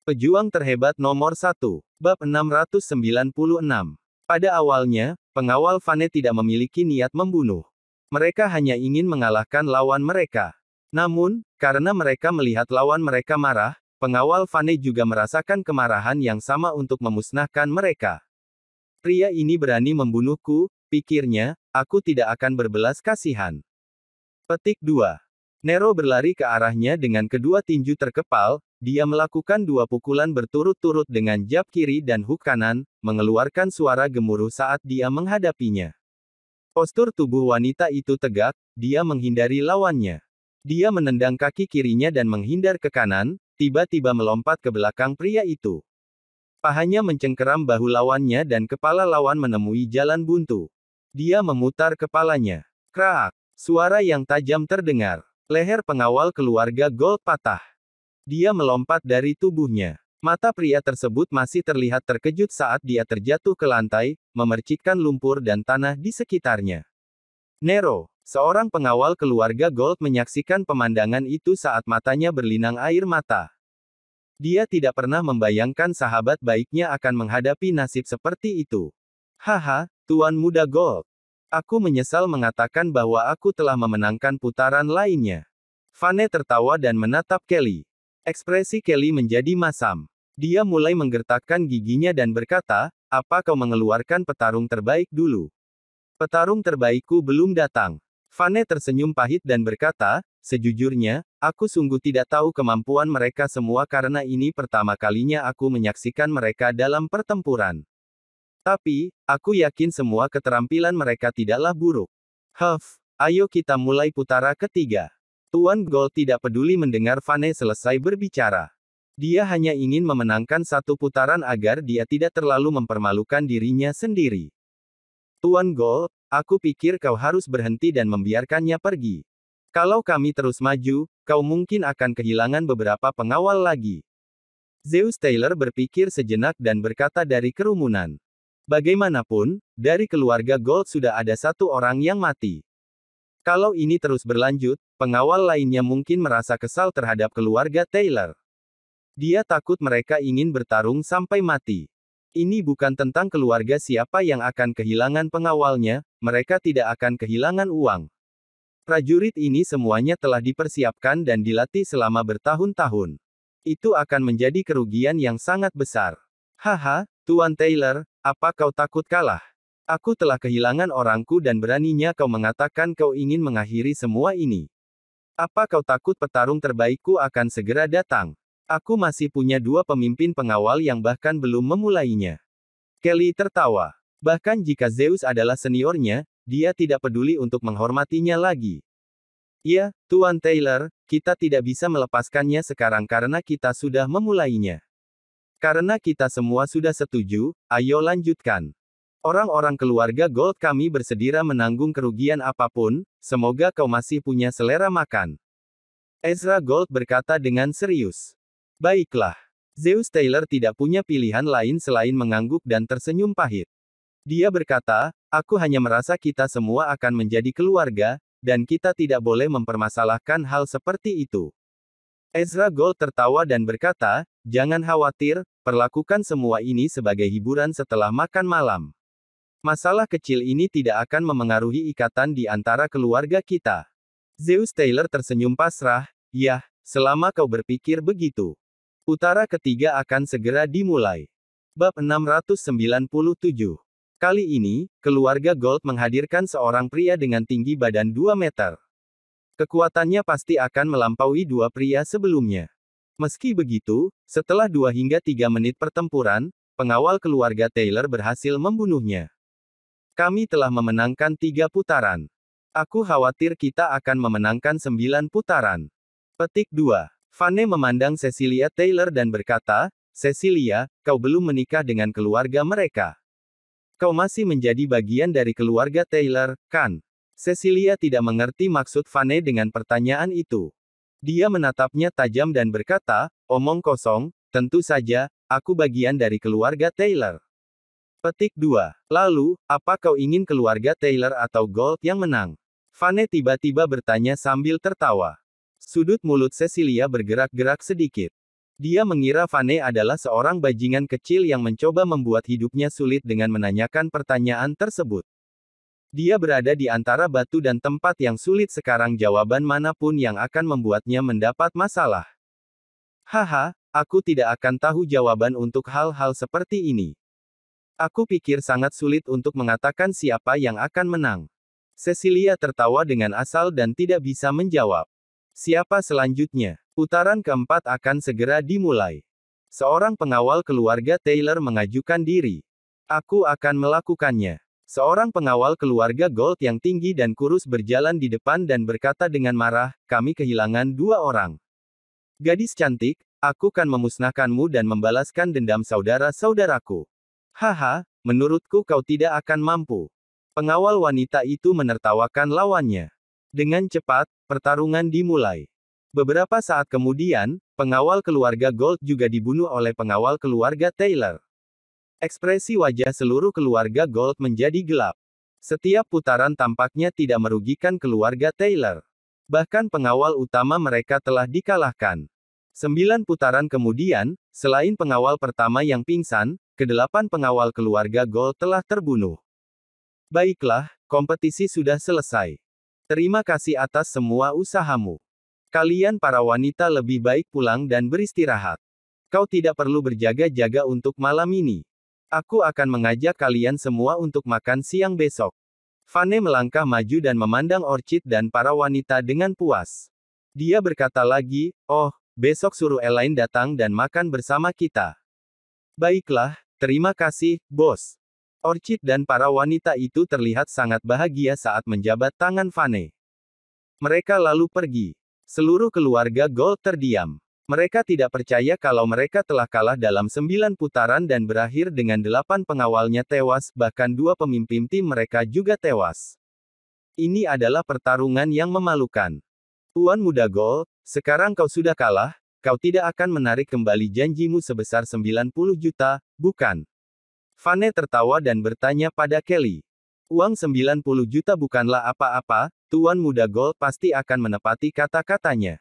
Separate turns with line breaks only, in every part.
Pejuang terhebat nomor 1. Bab 696. Pada awalnya, pengawal Vane tidak memiliki niat membunuh. Mereka hanya ingin mengalahkan lawan mereka. Namun, karena mereka melihat lawan mereka marah, pengawal Vane juga merasakan kemarahan yang sama untuk memusnahkan mereka. Pria ini berani membunuhku, pikirnya, aku tidak akan berbelas kasihan. Petik 2. Nero berlari ke arahnya dengan kedua tinju terkepal, dia melakukan 2 pukulan berturut-turut dengan jab kiri dan hook kanan, mengeluarkan suara gemuruh saat dia menghadapinya. Postur tubuh wanita itu tegak, dia menghindari lawannya. Dia menendang kaki kirinya dan menghindar ke kanan, tiba-tiba melompat ke belakang pria itu. Pahanya mencengkeram bahu lawannya dan kepala lawan menemui jalan buntu. Dia memutar kepalanya. Kraak! Suara yang tajam terdengar. Leher pengawal keluarga Gold patah. Dia melompat dari tubuhnya. Mata pria tersebut masih terlihat terkejut saat dia terjatuh ke lantai, memercikkan lumpur dan tanah di sekitarnya. Nero, seorang pengawal keluarga Gold, menyaksikan pemandangan itu saat matanya berlinang air mata. Dia tidak pernah membayangkan sahabat baiknya akan menghadapi nasib seperti itu. Haha, Tuan Muda Gold. Aku menyesal mengatakan bahwa aku telah memenangkan putaran lainnya. Vane tertawa dan menatap Kelly. Ekspresi Kelly menjadi masam. Dia mulai menggertakkan giginya dan berkata, apa kau mengeluarkan petarung terbaik dulu? Petarung terbaikku belum datang. Vane tersenyum pahit dan berkata, sejujurnya, aku sungguh tidak tahu kemampuan mereka semua karena ini pertama kalinya aku menyaksikan mereka dalam pertempuran. Tapi, aku yakin semua keterampilan mereka tidaklah buruk. Ayo kita mulai putara ketiga. Tuan Gold tidak peduli mendengar Vane selesai berbicara. Dia hanya ingin memenangkan satu putaran agar dia tidak terlalu mempermalukan dirinya sendiri. Tuan Gold, aku pikir kau harus berhenti dan membiarkannya pergi. Kalau kami terus maju, kau mungkin akan kehilangan beberapa pengawal lagi. Zeus Taylor berpikir sejenak dan berkata dari kerumunan. Bagaimanapun, dari keluarga Gold sudah ada satu orang yang mati. Kalau ini terus berlanjut, pengawal lainnya mungkin merasa kesal terhadap keluarga Taylor. Dia takut mereka ingin bertarung sampai mati. Ini bukan tentang keluarga siapa yang akan kehilangan pengawalnya, mereka tidak akan kehilangan uang. Prajurit ini semuanya telah dipersiapkan dan dilatih selama bertahun-tahun. Itu akan menjadi kerugian yang sangat besar. Haha, Tuan Taylor, apa kau takut kalah? Aku telah kehilangan orangku dan beraninya kau mengatakan kau ingin mengakhiri semua ini. Apa kau takut petarung terbaikku akan segera datang? Aku masih punya 2 pemimpin pengawal yang bahkan belum memulainya. Kelly tertawa. Bahkan jika Zeus adalah seniornya, dia tidak peduli untuk menghormatinya lagi. Ya, Tuan Taylor, kita tidak bisa melepaskannya sekarang karena kita sudah memulainya. Karena kita semua sudah setuju, ayo lanjutkan. Orang-orang keluarga Gold kami bersedia menanggung kerugian apapun, semoga kau masih punya selera makan. Ezra Gold berkata dengan serius. Baiklah. Zeus Taylor tidak punya pilihan lain selain mengangguk dan tersenyum pahit. Dia berkata, aku hanya merasa kita semua akan menjadi keluarga, dan kita tidak boleh mempermasalahkan hal seperti itu. Ezra Gold tertawa dan berkata, jangan khawatir, perlakukan semua ini sebagai hiburan setelah makan malam. Masalah kecil ini tidak akan memengaruhi ikatan di antara keluarga kita. Zeus Taylor tersenyum pasrah, yah, selama kau berpikir begitu. Putara ketiga akan segera dimulai. Bab 697. Kali ini, keluarga Gold menghadirkan seorang pria dengan tinggi badan 2 meter. Kekuatannya pasti akan melampaui 2 pria sebelumnya. Meski begitu, setelah 2 hingga 3 menit pertempuran, pengawal keluarga Taylor berhasil membunuhnya. Kami telah memenangkan 3 putaran. Aku khawatir kita akan memenangkan 9 putaran. Petik 2. Vane memandang Cecilia Taylor dan berkata, Cecilia, kau belum menikah dengan keluarga mereka. Kau masih menjadi bagian dari keluarga Taylor, kan? Cecilia tidak mengerti maksud Vane dengan pertanyaan itu. Dia menatapnya tajam dan berkata, omong kosong, tentu saja, aku bagian dari keluarga Taylor. Petik 2. Lalu, apa kau ingin keluarga Taylor atau Gold yang menang? Vane tiba-tiba bertanya sambil tertawa. Sudut mulut Cecilia bergerak-gerak sedikit. Dia mengira Vane adalah seorang bajingan kecil yang mencoba membuat hidupnya sulit dengan menanyakan pertanyaan tersebut. Dia berada di antara batu dan tempat yang sulit sekarang jawaban manapun yang akan membuatnya mendapat masalah. Haha, aku tidak akan tahu jawaban untuk hal-hal seperti ini. Aku pikir sangat sulit untuk mengatakan siapa yang akan menang. Cecilia tertawa dengan asal dan tidak bisa menjawab. Siapa selanjutnya? Putaran keempat akan segera dimulai. Seorang pengawal keluarga Taylor mengajukan diri. Aku akan melakukannya. Seorang pengawal keluarga Gold yang tinggi dan kurus berjalan di depan dan berkata dengan marah, kami kehilangan 2 orang. Gadis cantik, aku kan memusnahkanmu dan membalaskan dendam saudara-saudaraku. Haha, menurutku kau tidak akan mampu. Pengawal wanita itu menertawakan lawannya. Dengan cepat, pertarungan dimulai. Beberapa saat kemudian, pengawal keluarga Gold juga dibunuh oleh pengawal keluarga Taylor. Ekspresi wajah seluruh keluarga Gold menjadi gelap. Setiap putaran tampaknya tidak merugikan keluarga Taylor. Bahkan pengawal utama mereka telah dikalahkan. 9 putaran kemudian, selain pengawal pertama yang pingsan, ke-8 pengawal keluarga Gold telah terbunuh. Baiklah, kompetisi sudah selesai. Terima kasih atas semua usahamu. Kalian para wanita lebih baik pulang dan beristirahat. Kau tidak perlu berjaga-jaga untuk malam ini. Aku akan mengajak kalian semua untuk makan siang besok. Vane melangkah maju dan memandang Orchid dan para wanita dengan puas. Dia berkata lagi, oh, besok suruh Elaine datang dan makan bersama kita. Baiklah, terima kasih, bos. Orchid dan para wanita itu terlihat sangat bahagia saat menjabat tangan Vane. Mereka lalu pergi. Seluruh keluarga Gold terdiam. Mereka tidak percaya kalau mereka telah kalah dalam 9 putaran dan berakhir dengan 8 pengawalnya tewas, bahkan 2 pemimpin tim mereka juga tewas. Ini adalah pertarungan yang memalukan. Tuan Muda Gold, sekarang kau sudah kalah, kau tidak akan menarik kembali janjimu sebesar 90 juta, bukan? Vane tertawa dan bertanya pada Kelly. Uang 90 juta bukanlah apa-apa, Tuan Muda Gold pasti akan menepati kata-katanya.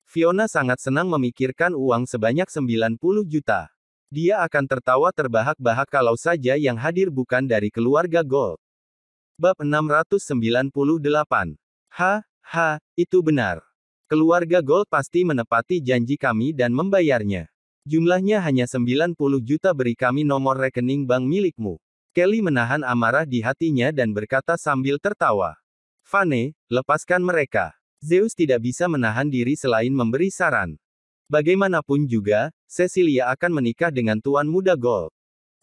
Fiona sangat senang memikirkan uang sebanyak 90 juta. Dia akan tertawa terbahak-bahak kalau saja yang hadir bukan dari keluarga Gold. Bab 698. Itu benar. Keluarga Gold pasti menepati janji kami dan membayarnya. Jumlahnya hanya 90 juta, beri kami nomor rekening bank milikmu. Kelly menahan amarah di hatinya dan berkata sambil tertawa. Vane, lepaskan mereka. Zeus tidak bisa menahan diri selain memberi saran. Bagaimanapun juga, Cecilia akan menikah dengan Tuan Muda Gold.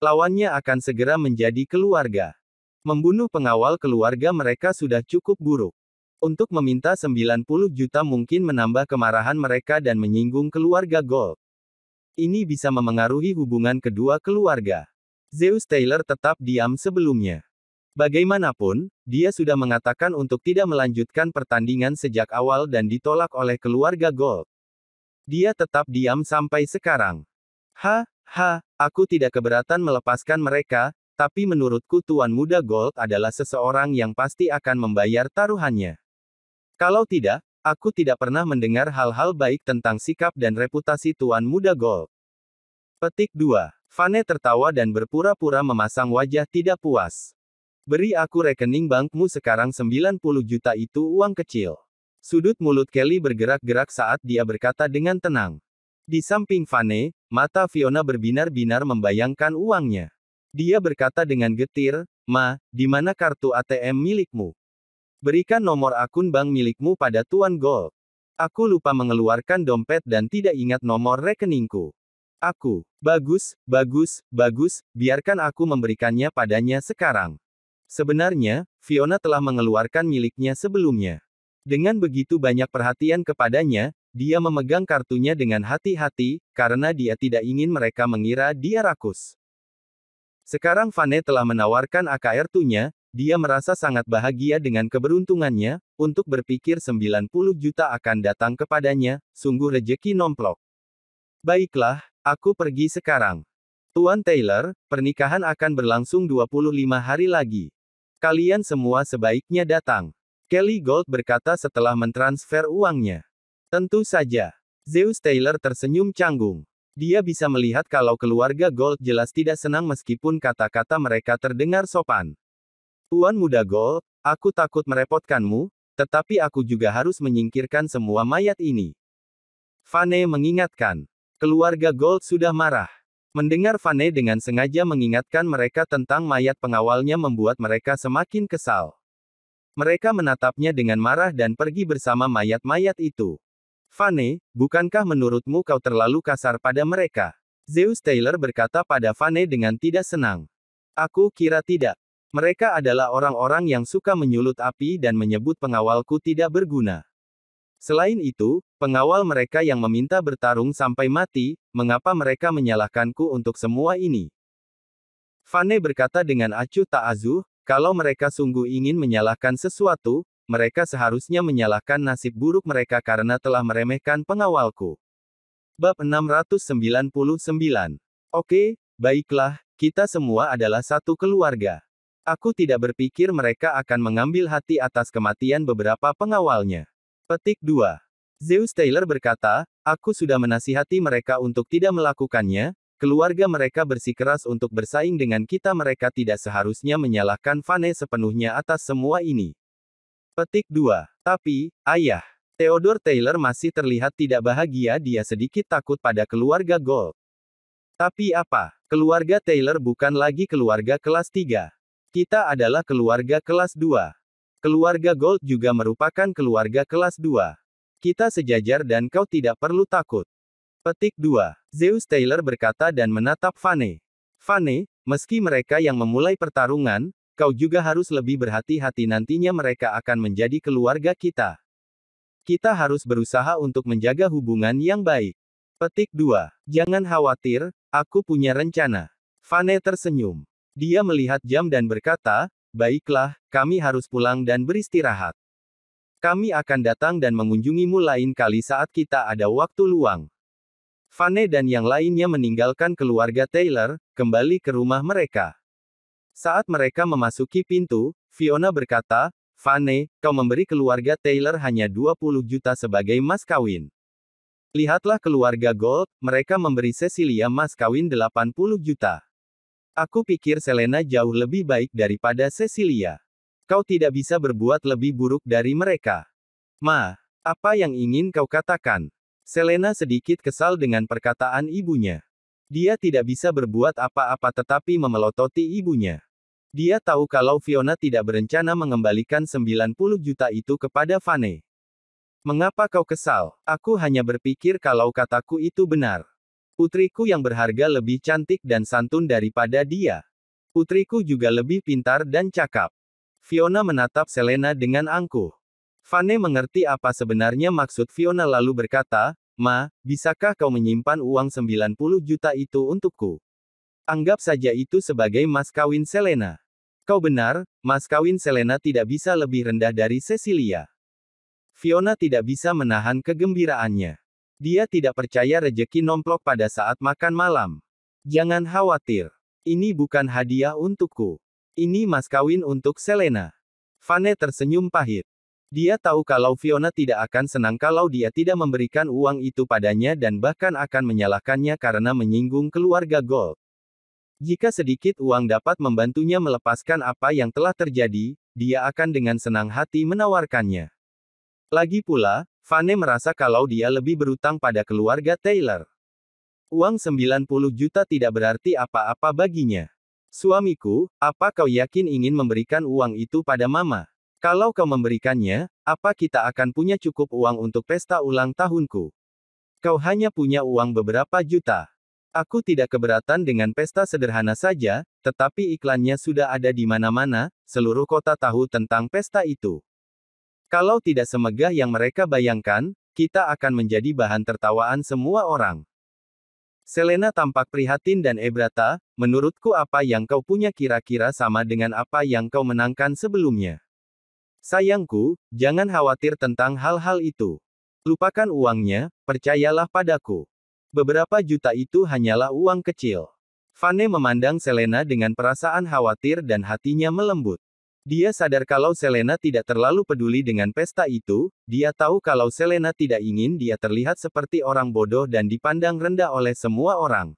Lawannya akan segera menjadi keluarga. Membunuh pengawal keluarga mereka sudah cukup buruk. Untuk meminta 90 juta mungkin menambah kemarahan mereka dan menyinggung keluarga Gold. Ini bisa memengaruhi hubungan kedua keluarga. Zeus Taylor tetap diam sebelumnya. Bagaimanapun, dia sudah mengatakan untuk tidak melanjutkan pertandingan sejak awal dan ditolak oleh keluarga Gold. Dia tetap diam sampai sekarang. Aku tidak keberatan melepaskan mereka, tapi menurutku Tuan Muda Gold adalah seseorang yang pasti akan membayar taruhannya. Kalau tidak, aku tidak pernah mendengar hal-hal baik tentang sikap dan reputasi Tuan Muda Gold. Petik 2. Vane tertawa dan berpura-pura memasang wajah tidak puas. Beri aku rekening bankmu sekarang, 90 juta itu uang kecil. Sudut mulut Kelly bergerak-gerak saat dia berkata dengan tenang. Di samping Vane, mata Fiona berbinar-binar membayangkan uangnya. Dia berkata dengan getir, Ma, di mana kartu ATM milikmu? Berikan nomor akun bank milikmu pada Tuan Gold. Aku lupa mengeluarkan dompet dan tidak ingat nomor rekeningku. Bagus, biarkan aku memberikannya padanya sekarang. Sebenarnya, Fiona telah mengeluarkan miliknya sebelumnya. Dengan begitu banyak perhatian kepadanya, dia memegang kartunya dengan hati-hati, karena dia tidak ingin mereka mengira dia rakus. Sekarang Vane telah menawarkan AKR-nya, dia merasa sangat bahagia dengan keberuntungannya, untuk berpikir 90 juta akan datang kepadanya, sungguh rejeki nomplok. Baiklah, aku pergi sekarang. Tuan Taylor, pernikahan akan berlangsung 25 hari lagi. Kalian semua sebaiknya datang. Kelly Gold berkata setelah mentransfer uangnya. Tentu saja. Zeus Taylor tersenyum canggung. Dia bisa melihat kalau keluarga Gold jelas tidak senang meskipun kata-kata mereka terdengar sopan. Tuan Muda Gold, aku takut merepotkanmu, tetapi aku juga harus menyingkirkan semua mayat ini. Fane mengingatkan. Keluarga Gold sudah marah. Mendengar Fane dengan sengaja mengingatkan mereka tentang mayat pengawalnya membuat mereka semakin kesal. Mereka menatapnya dengan marah dan pergi bersama mayat-mayat itu. Fane, bukankah menurutmu kau terlalu kasar pada mereka? Zeus Taylor berkata pada Fane dengan tidak senang. Aku kira tidak. Mereka adalah orang-orang yang suka menyulut api dan menyebut pengawalku tidak berguna. Selain itu, pengawal mereka yang meminta bertarung sampai mati, mengapa mereka menyalahkanku untuk semua ini? Fane berkata dengan acuh tak acuh, kalau mereka sungguh ingin menyalahkan sesuatu, mereka seharusnya menyalahkan nasib buruk mereka karena telah meremehkan pengawalku. Bab 699. Oke, baiklah, kita semua adalah satu keluarga. Aku tidak berpikir mereka akan mengambil hati atas kematian beberapa pengawalnya. Petik 2. Zeus Taylor berkata, aku sudah menasihati mereka untuk tidak melakukannya, keluarga mereka bersikeras untuk bersaing dengan kita mereka tidak seharusnya menyalahkan Fane sepenuhnya atas semua ini. Petik 2. Tapi, ayah. Theodore Taylor masih terlihat tidak bahagia dia sedikit takut pada keluarga Gold. Tapi apa? Keluarga Taylor bukan lagi keluarga kelas 3. Kita adalah keluarga kelas 2. Keluarga Gold juga merupakan keluarga kelas 2. Kita sejajar dan kau tidak perlu takut. Petik 2. Zeus Taylor berkata dan menatap Fane. Fane, meski mereka yang memulai pertarungan, kau juga harus lebih berhati-hati nantinya mereka akan menjadi keluarga kita. Kita harus berusaha untuk menjaga hubungan yang baik. Petik 2. Jangan khawatir, aku punya rencana. Fane tersenyum. Dia melihat jam dan berkata, baiklah, kami harus pulang dan beristirahat. Kami akan datang dan mengunjungimu lain kali saat kita ada waktu luang. Fane dan yang lainnya meninggalkan keluarga Taylor, kembali ke rumah mereka. Saat mereka memasuki pintu, Fiona berkata, Fane, kau memberi keluarga Taylor hanya 20 juta sebagai mas kawin. Lihatlah keluarga Gold, mereka memberi Cecilia mas kawin 80 juta. Aku pikir Selena jauh lebih baik daripada Cecilia. Kau tidak bisa berbuat lebih buruk dari mereka. Ma, apa yang ingin kau katakan? Selena sedikit kesal dengan perkataan ibunya. Dia tidak bisa berbuat apa-apa tetapi memelototi ibunya. Dia tahu kalau Fiona tidak berencana mengembalikan 90 juta itu kepada Fane. Mengapa kau kesal? Aku hanya berpikir kalau kataku itu benar. Putriku yang berharga lebih cantik dan santun daripada dia. Putriku juga lebih pintar dan cakap. Fiona menatap Selena dengan angkuh. Fane mengerti apa sebenarnya maksud Fiona lalu berkata, Ma, bisakah kau menyimpan uang 90 juta itu untukku? Anggap saja itu sebagai mas kawin Selena. Kau benar, mas kawin Selena tidak bisa lebih rendah dari Cecilia. Fiona tidak bisa menahan kegembiraannya. Dia tidak percaya rejeki nomplok pada saat makan malam. Jangan khawatir. Ini bukan hadiah untukku. Ini mas kawin untuk Selena. Fane tersenyum pahit. Dia tahu kalau Fiona tidak akan senang kalau dia tidak memberikan uang itu padanya dan bahkan akan menyalahkannya karena menyinggung keluarga Gold. Jika sedikit uang dapat membantunya melepaskan apa yang telah terjadi, dia akan dengan senang hati menawarkannya. Lagi pula, Fane merasa kalau dia lebih berutang pada keluarga Taylor. Uang 90 juta tidak berarti apa-apa baginya. Suamiku, apa kau yakin ingin memberikan uang itu pada Mama? Kalau kau memberikannya, apa kita akan punya cukup uang untuk pesta ulang tahunku? Kau hanya punya uang beberapa juta. Aku tidak keberatan dengan pesta sederhana saja, tetapi iklannya sudah ada di mana-mana, seluruh kota tahu tentang pesta itu. Kalau tidak semegah yang mereka bayangkan, kita akan menjadi bahan tertawaan semua orang. Selena tampak prihatin dan berkata, menurutku apa yang kau punya kira-kira sama dengan apa yang kau menangkan sebelumnya. Sayangku, jangan khawatir tentang hal-hal itu. Lupakan uangnya, percayalah padaku. Beberapa juta itu hanyalah uang kecil. Fane memandang Selena dengan perasaan khawatir dan hatinya melembut. Dia sadar kalau Selena tidak terlalu peduli dengan pesta itu, dia tahu kalau Selena tidak ingin dia terlihat seperti orang bodoh dan dipandang rendah oleh semua orang.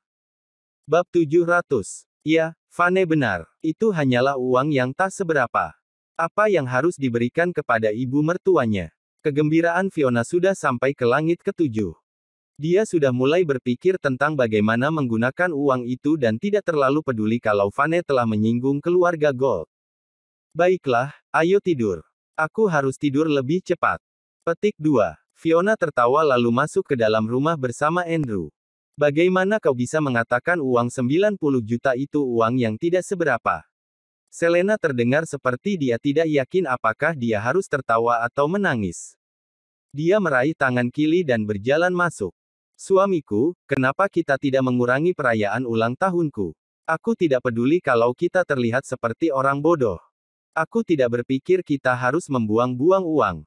Bab 700. Ya, Vane benar. Itu hanyalah uang yang tak seberapa. Apa yang harus diberikan kepada ibu mertuanya? Kegembiraan Fiona sudah sampai ke langit ketujuh. Dia sudah mulai berpikir tentang bagaimana menggunakan uang itu dan tidak terlalu peduli kalau Vane telah menyinggung keluarga Gold. Baiklah, ayo tidur. Aku harus tidur lebih cepat. Petik 2. Fiona tertawa lalu masuk ke dalam rumah bersama Andrew. Bagaimana kau bisa mengatakan uang 90 juta itu uang yang tidak seberapa? Selena terdengar seperti dia tidak yakin apakah dia harus tertawa atau menangis. Dia meraih tangan Kili dan berjalan masuk. Suamiku, kenapa kita tidak mengurangi perayaan ulang tahunku? Aku tidak peduli kalau kita terlihat seperti orang bodoh. Aku tidak berpikir kita harus membuang-buang uang.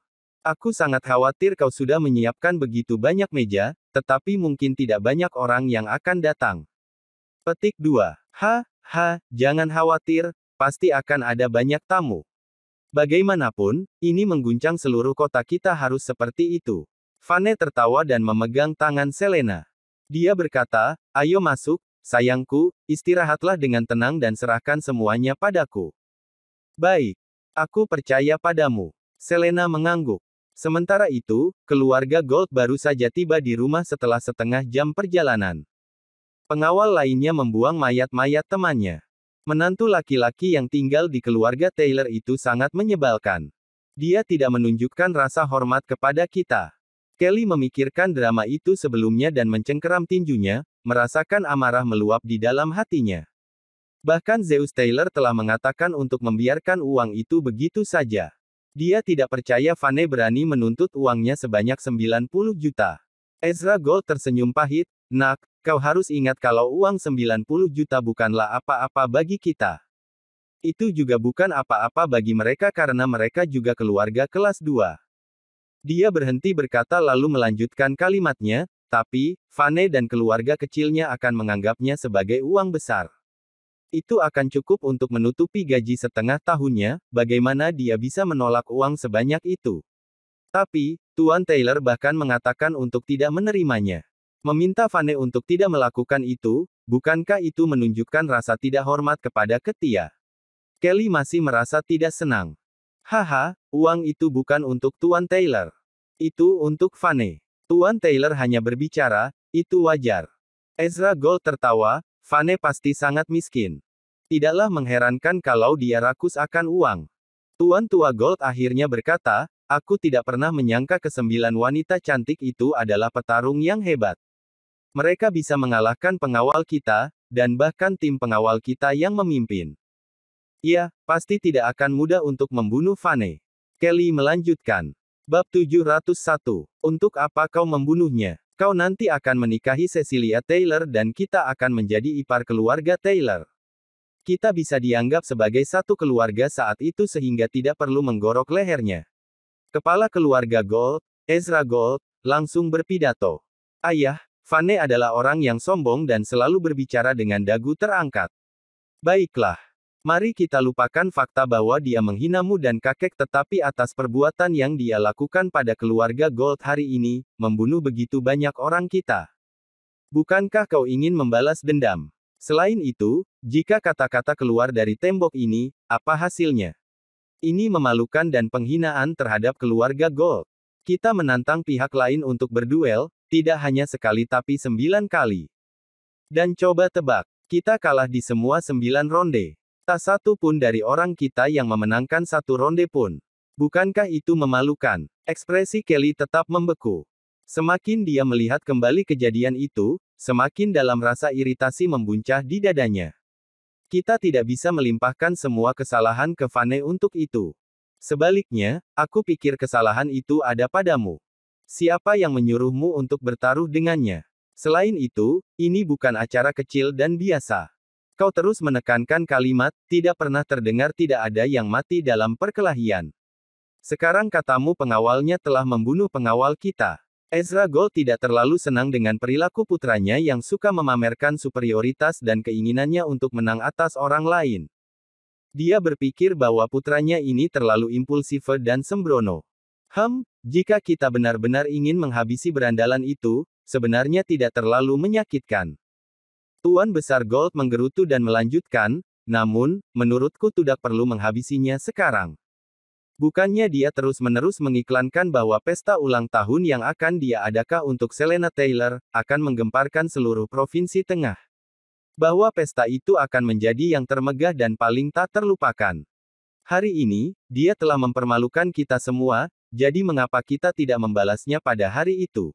Aku sangat khawatir kau sudah menyiapkan begitu banyak meja, tetapi mungkin tidak banyak orang yang akan datang. Petik 2. Jangan khawatir, pasti akan ada banyak tamu. Bagaimanapun, ini mengguncang seluruh kota, kita harus seperti itu. Vane tertawa dan memegang tangan Selena. Dia berkata, ayo masuk, sayangku, istirahatlah dengan tenang dan serahkan semuanya padaku. Baik. Aku percaya padamu. Selena mengangguk. Sementara itu, keluarga Gold baru saja tiba di rumah setelah setengah jam perjalanan. Pengawal lainnya membuang mayat-mayat temannya. Menantu laki-laki yang tinggal di keluarga Taylor itu sangat menyebalkan. Dia tidak menunjukkan rasa hormat kepada kita. Kelly memikirkan drama itu sebelumnya dan mencengkeram tinjunya, merasakan amarah meluap di dalam hatinya. Bahkan Zeus Taylor telah mengatakan untuk membiarkan uang itu begitu saja. Dia tidak percaya Vane berani menuntut uangnya sebanyak 90 juta. Ezra Gold tersenyum pahit, nak, kau harus ingat kalau uang 90 juta bukanlah apa-apa bagi kita. Itu juga bukan apa-apa bagi mereka karena mereka juga keluarga kelas 2. Dia berhenti berkata lalu melanjutkan kalimatnya, tapi, Vane dan keluarga kecilnya akan menganggapnya sebagai uang besar. Itu akan cukup untuk menutupi gaji setengah tahunnya, bagaimana dia bisa menolak uang sebanyak itu? Tapi, Tuan Taylor bahkan mengatakan untuk tidak menerimanya. Meminta Vane untuk tidak melakukan itu, bukankah itu menunjukkan rasa tidak hormat kepada Ketia? Kelly masih merasa tidak senang. Haha, uang itu bukan untuk Tuan Taylor. Itu untuk Vane. Tuan Taylor hanya berbicara, itu wajar. Ezra Gold tertawa, Vane pasti sangat miskin. Tidaklah mengherankan kalau dia rakus akan uang. Tuan Tua Gold akhirnya berkata, aku tidak pernah menyangka kesembilan wanita cantik itu adalah petarung yang hebat. Mereka bisa mengalahkan pengawal kita, dan bahkan tim pengawal kita yang memimpin. Ya, pasti tidak akan mudah untuk membunuh Vane. Kelly melanjutkan. Bab 701. Untuk apa kau membunuhnya? Kau nanti akan menikahi Cecilia Taylor dan kita akan menjadi ipar keluarga Taylor. Kita bisa dianggap sebagai satu keluarga saat itu sehingga tidak perlu menggorok lehernya. Kepala keluarga Gold, Ezra Gold, langsung berpidato. Ayah, Vane adalah orang yang sombong dan selalu berbicara dengan dagu terangkat. Baiklah. Mari kita lupakan fakta bahwa dia menghinamu dan kakek tetapi atas perbuatan yang dia lakukan pada keluarga Gold hari ini, membunuh begitu banyak orang kita. Bukankah kau ingin membalas dendam? Selain itu, jika kata-kata keluar dari tembok ini, apa hasilnya? Ini memalukan dan penghinaan terhadap keluarga Gold. Kita menantang pihak lain untuk berduel, tidak hanya sekali tapi 9 kali. Dan coba tebak, kita kalah di semua 9 ronde. Tak satu pun dari orang kita yang memenangkan satu ronde pun. Bukankah itu memalukan? Ekspresi Kelly tetap membeku. Semakin dia melihat kembali kejadian itu, semakin dalam rasa iritasi membuncah di dadanya. Kita tidak bisa melimpahkan semua kesalahan ke Vane untuk itu. Sebaliknya, aku pikir kesalahan itu ada padamu. Siapa yang menyuruhmu untuk bertaruh dengannya? Selain itu, ini bukan acara kecil dan biasa. Kau terus menekankan kalimat, tidak pernah terdengar tidak ada yang mati dalam perkelahian. Sekarang katamu pengawalnya telah membunuh pengawal kita. Ezra Gold tidak terlalu senang dengan perilaku putranya yang suka memamerkan superioritas dan keinginannya untuk menang atas orang lain. Dia berpikir bahwa putranya ini terlalu impulsif dan sembrono. Jika kita benar-benar ingin menghabisi berandalan itu, sebenarnya tidak terlalu menyakitkan. Tuan Besar Gold menggerutu dan melanjutkan, namun, menurutku tidak perlu menghabisinya sekarang. Bukannya dia terus-menerus mengiklankan bahwa pesta ulang tahun yang akan dia adakan untuk Selena Taylor, akan menggemparkan seluruh provinsi tengah. Bahwa pesta itu akan menjadi yang termegah dan paling tak terlupakan. Hari ini, dia telah mempermalukan kita semua, jadi mengapa kita tidak membalasnya pada hari itu?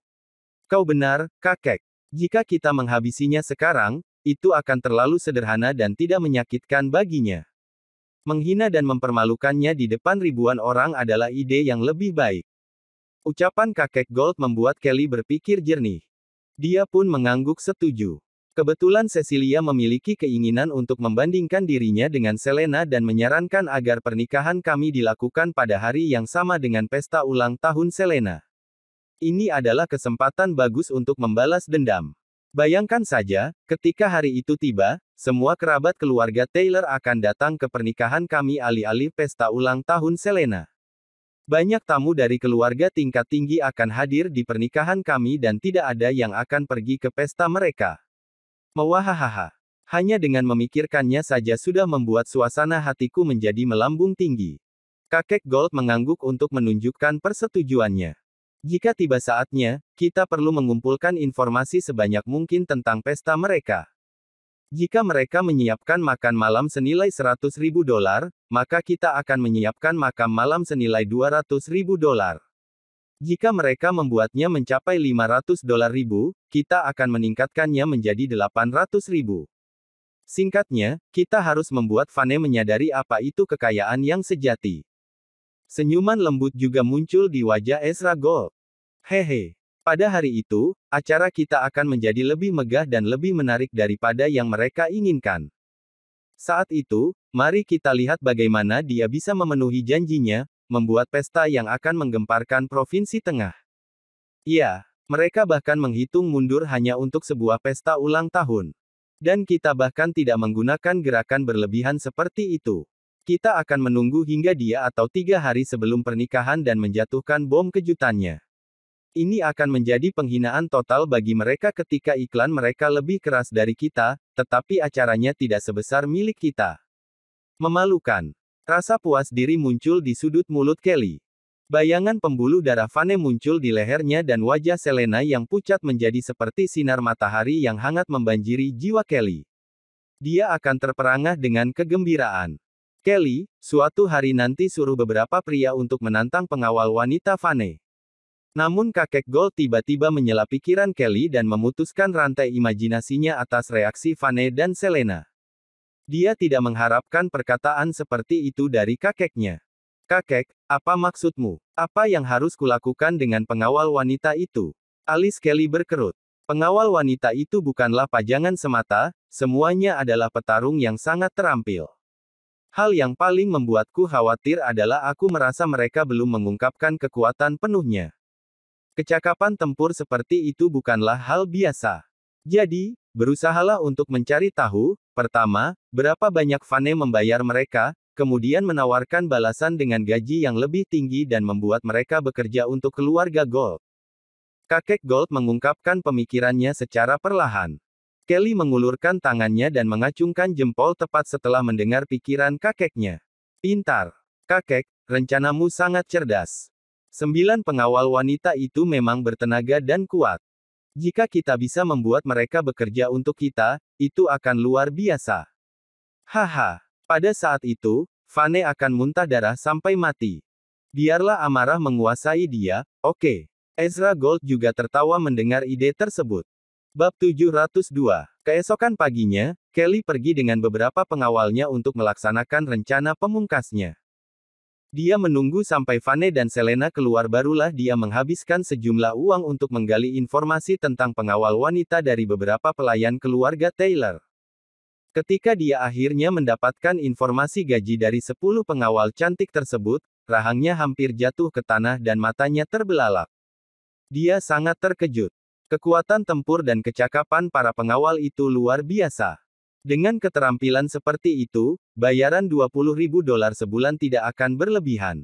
Kau benar, kakek. Jika kita menghabisinya sekarang, itu akan terlalu sederhana dan tidak menyakitkan baginya. Menghina dan mempermalukannya di depan ribuan orang adalah ide yang lebih baik. Ucapan kakek Gold membuat Kelly berpikir jernih. Dia pun mengangguk setuju. Kebetulan Cecilia memiliki keinginan untuk membandingkan dirinya dengan Selena dan menyarankan agar pernikahan kami dilakukan pada hari yang sama dengan pesta ulang tahun Selena. Ini adalah kesempatan bagus untuk membalas dendam. Bayangkan saja, ketika hari itu tiba, semua kerabat keluarga Taylor akan datang ke pernikahan kami alih-alih pesta ulang tahun Selena. Banyak tamu dari keluarga tingkat tinggi akan hadir di pernikahan kami dan tidak ada yang akan pergi ke pesta mereka. Mewahahaha. Hanya dengan memikirkannya saja sudah membuat suasana hatiku menjadi melambung tinggi. Kakek Gold mengangguk untuk menunjukkan persetujuannya. Jika tiba saatnya, kita perlu mengumpulkan informasi sebanyak mungkin tentang pesta mereka. Jika mereka menyiapkan makan malam senilai $100.000, maka kita akan menyiapkan makan malam senilai $200.000. Jika mereka membuatnya mencapai $500.000, kita akan meningkatkannya menjadi $800.000. Singkatnya, kita harus membuat Vane menyadari apa itu kekayaan yang sejati. Senyuman lembut juga muncul di wajah Ezra Gold. Hehe. Pada hari itu, acara kita akan menjadi lebih megah dan lebih menarik daripada yang mereka inginkan. Saat itu, mari kita lihat bagaimana dia bisa memenuhi janjinya, membuat pesta yang akan menggemparkan Provinsi Tengah. Ya, mereka bahkan menghitung mundur hanya untuk sebuah pesta ulang tahun. Dan kita bahkan tidak menggunakan gerakan berlebihan seperti itu. Kita akan menunggu hingga 2 atau 3 hari sebelum pernikahan dan menjatuhkan bom kejutannya. Ini akan menjadi penghinaan total bagi mereka ketika iklan mereka lebih keras dari kita, tetapi acaranya tidak sebesar milik kita. Memalukan. Rasa puas diri muncul di sudut mulut Kelly. Bayangan pembuluh darah Vane muncul di lehernya dan wajah Selena yang pucat menjadi seperti sinar matahari yang hangat membanjiri jiwa Kelly. Dia akan terperangah dengan kegembiraan. Kelly, suatu hari nanti suruh beberapa pria untuk menantang pengawal wanita Vane. Namun kakek Gold tiba-tiba menyela pikiran Kelly dan memutuskan rantai imajinasinya atas reaksi Vane dan Selena. Dia tidak mengharapkan perkataan seperti itu dari kakeknya. Kakek, apa maksudmu? Apa yang harus kulakukan dengan pengawal wanita itu? Alis Kelly berkerut. Pengawal wanita itu bukanlah pajangan semata, semuanya adalah petarung yang sangat terampil. Hal yang paling membuatku khawatir adalah aku merasa mereka belum mengungkapkan kekuatan penuhnya. Kecakapan tempur seperti itu bukanlah hal biasa. Jadi, berusahalah untuk mencari tahu, pertama, berapa banyak Vane membayar mereka, kemudian menawarkan balasan dengan gaji yang lebih tinggi dan membuat mereka bekerja untuk keluarga Gold. Kakek Gold mengungkapkan pemikirannya secara perlahan. Kelly mengulurkan tangannya dan mengacungkan jempol tepat setelah mendengar pikiran kakeknya. Pintar. Kakek, rencanamu sangat cerdas. 9 pengawal wanita itu memang bertenaga dan kuat. Jika kita bisa membuat mereka bekerja untuk kita, itu akan luar biasa. Haha. Pada saat itu, Vane akan muntah darah sampai mati. Biarlah amarah menguasai dia, oke. Ezra Gold juga tertawa mendengar ide tersebut. Bab 702. Keesokan paginya, Kelly pergi dengan beberapa pengawalnya untuk melaksanakan rencana pemungkasnya. Dia menunggu sampai Vane dan Selena keluar barulah dia menghabiskan sejumlah uang untuk menggali informasi tentang pengawal wanita dari beberapa pelayan keluarga Taylor. Ketika dia akhirnya mendapatkan informasi gaji dari 10 pengawal cantik tersebut, rahangnya hampir jatuh ke tanah dan matanya terbelalak. Dia sangat terkejut. Kekuatan tempur dan kecakapan para pengawal itu luar biasa. Dengan keterampilan seperti itu, bayaran $20.000 sebulan tidak akan berlebihan.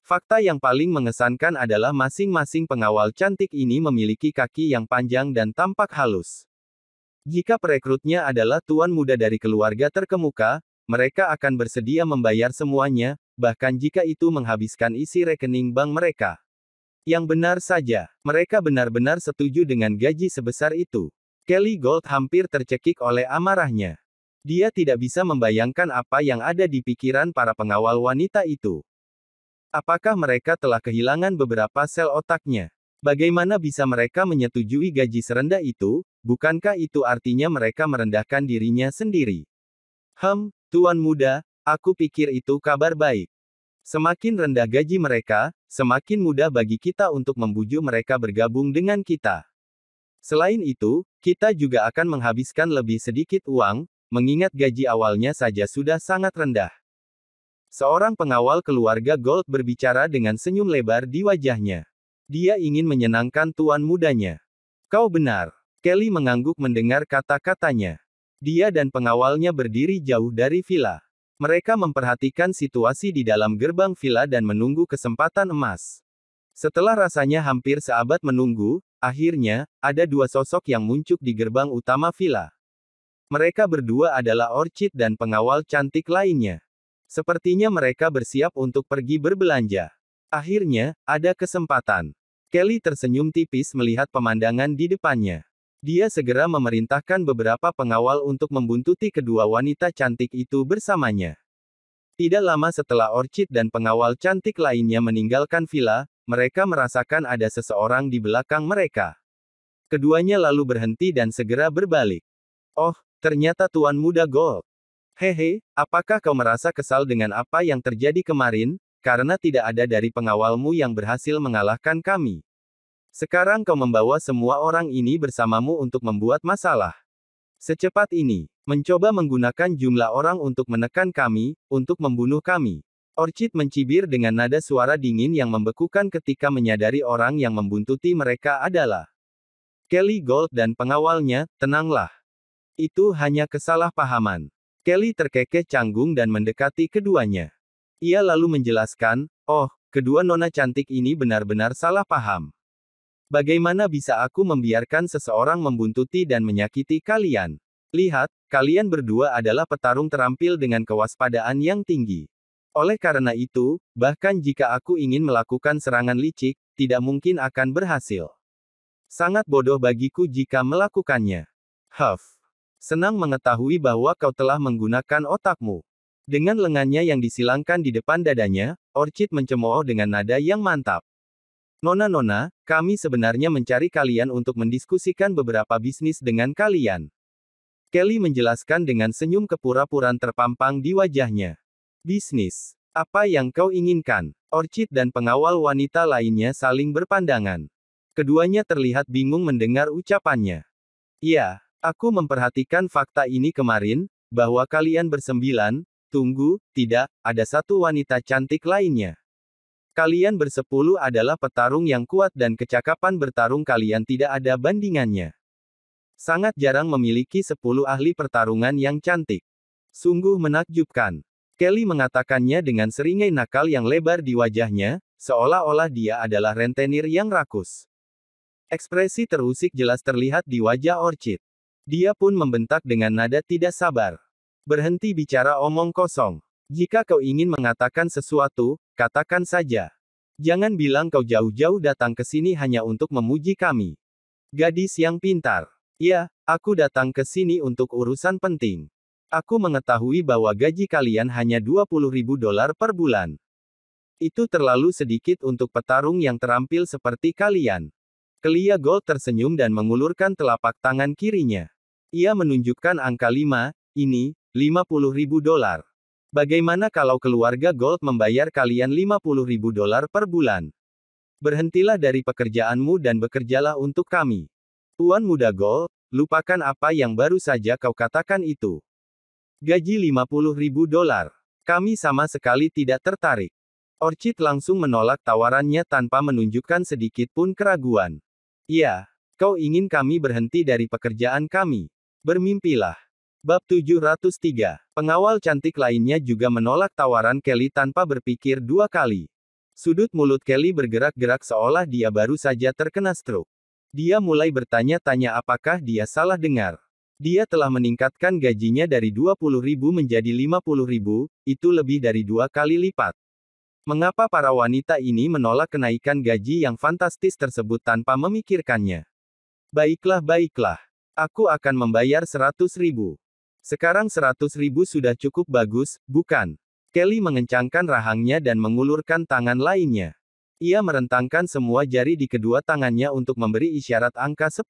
Fakta yang paling mengesankan adalah masing-masing pengawal cantik ini memiliki kaki yang panjang dan tampak halus. Jika perekrutnya adalah tuan muda dari keluarga terkemuka, mereka akan bersedia membayar semuanya, bahkan jika itu menghabiskan isi rekening bank mereka. Yang benar saja, mereka benar-benar setuju dengan gaji sebesar itu. Kelly Gold hampir tercekik oleh amarahnya. Dia tidak bisa membayangkan apa yang ada di pikiran para pengawal wanita itu. Apakah mereka telah kehilangan beberapa sel otaknya? Bagaimana bisa mereka menyetujui gaji serendah itu? Bukankah itu artinya mereka merendahkan dirinya sendiri? Tuan muda, aku pikir itu kabar baik. Semakin rendah gaji mereka, semakin mudah bagi kita untuk membujuk mereka bergabung dengan kita. Selain itu, kita juga akan menghabiskan lebih sedikit uang, mengingat gaji awalnya saja sudah sangat rendah. Seorang pengawal keluarga Gold berbicara dengan senyum lebar di wajahnya. Dia ingin menyenangkan tuan mudanya. Kau benar. Kelly mengangguk mendengar kata-katanya. Dia dan pengawalnya berdiri jauh dari villa. Mereka memperhatikan situasi di dalam gerbang villa dan menunggu kesempatan emas. Setelah rasanya hampir seabad menunggu, akhirnya, ada dua sosok yang muncul di gerbang utama villa. Mereka berdua adalah Orchid dan pengawal cantik lainnya. Sepertinya mereka bersiap untuk pergi berbelanja. Akhirnya, ada kesempatan. Kelly tersenyum tipis melihat pemandangan di depannya. Dia segera memerintahkan beberapa pengawal untuk membuntuti kedua wanita cantik itu bersamanya. Tidak lama setelah Orchid dan pengawal cantik lainnya meninggalkan villa, mereka merasakan ada seseorang di belakang mereka. Keduanya lalu berhenti dan segera berbalik. Oh, ternyata Tuan Muda Gold. Hehe, apakah kau merasa kesal dengan apa yang terjadi kemarin, karena tidak ada dari pengawalmu yang berhasil mengalahkan kami? Sekarang kau membawa semua orang ini bersamamu untuk membuat masalah. Secepat ini, mencoba menggunakan jumlah orang untuk menekan kami, untuk membunuh kami. Orchid mencibir dengan nada suara dingin yang membekukan ketika menyadari orang yang membuntuti mereka adalah Kelly Gold dan pengawalnya. Tenanglah. Itu hanya kesalahpahaman. Kelly terkekeh canggung dan mendekati keduanya. Ia lalu menjelaskan, oh, kedua nona cantik ini benar-benar salah paham. Bagaimana bisa aku membiarkan seseorang membuntuti dan menyakiti kalian? Lihat, kalian berdua adalah petarung terampil dengan kewaspadaan yang tinggi. Oleh karena itu, bahkan jika aku ingin melakukan serangan licik, tidak mungkin akan berhasil. Sangat bodoh bagiku jika melakukannya. Senang mengetahui bahwa kau telah menggunakan otakmu. Dengan lengannya yang disilangkan di depan dadanya, Orchid mencemooh dengan nada yang mantap. Nona-nona, kami sebenarnya mencari kalian untuk mendiskusikan beberapa bisnis dengan kalian. Kelly menjelaskan dengan senyum kepura-puraan terpampang di wajahnya. Bisnis. Apa yang kau inginkan? Orchid dan pengawal wanita lainnya saling berpandangan. Keduanya terlihat bingung mendengar ucapannya. Iya. Aku memperhatikan fakta ini kemarin, bahwa kalian bersembilan, tunggu, tidak, ada satu wanita cantik lainnya. Kalian bersepuluh adalah petarung yang kuat dan kecakapan bertarung kalian tidak ada bandingannya. Sangat jarang memiliki 10 ahli pertarungan yang cantik. Sungguh menakjubkan. Kelly mengatakannya dengan seringai nakal yang lebar di wajahnya, seolah-olah dia adalah rentenir yang rakus. Ekspresi terusik jelas terlihat di wajah Orchid. Dia pun membentak dengan nada tidak sabar. Berhenti bicara omong kosong. Jika kau ingin mengatakan sesuatu, katakan saja. Jangan bilang kau jauh-jauh datang ke sini hanya untuk memuji kami. Gadis yang pintar. Ya, aku datang ke sini untuk urusan penting. Aku mengetahui bahwa gaji kalian hanya $20.000 per bulan. Itu terlalu sedikit untuk petarung yang terampil seperti kalian. Kelly Gold tersenyum dan mengulurkan telapak tangan kirinya. Ia menunjukkan angka 5, ini, $50.000. Bagaimana kalau keluarga Gold membayar kalian $50.000 per bulan? Berhentilah dari pekerjaanmu dan bekerjalah untuk kami. Tuan Muda Gold, lupakan apa yang baru saja kau katakan itu. Gaji $50.000. Kami sama sekali tidak tertarik. Orchid langsung menolak tawarannya tanpa menunjukkan sedikit pun keraguan. Ya, kau ingin kami berhenti dari pekerjaan kami. Bermimpilah. Bab 703. Pengawal cantik lainnya juga menolak tawaran Kelly tanpa berpikir dua kali. Sudut mulut Kelly bergerak-gerak seolah dia baru saja terkena stroke. Dia mulai bertanya-tanya apakah dia salah dengar. Dia telah meningkatkan gajinya dari 20.000 menjadi 50.000, itu lebih dari 2 kali lipat. Mengapa para wanita ini menolak kenaikan gaji yang fantastis tersebut tanpa memikirkannya? Baiklah. Aku akan membayar 100.000. Sekarang 100.000 sudah cukup bagus, bukan? Kelly mengencangkan rahangnya dan mengulurkan tangan lainnya. Ia merentangkan semua jari di kedua tangannya untuk memberi isyarat angka 10.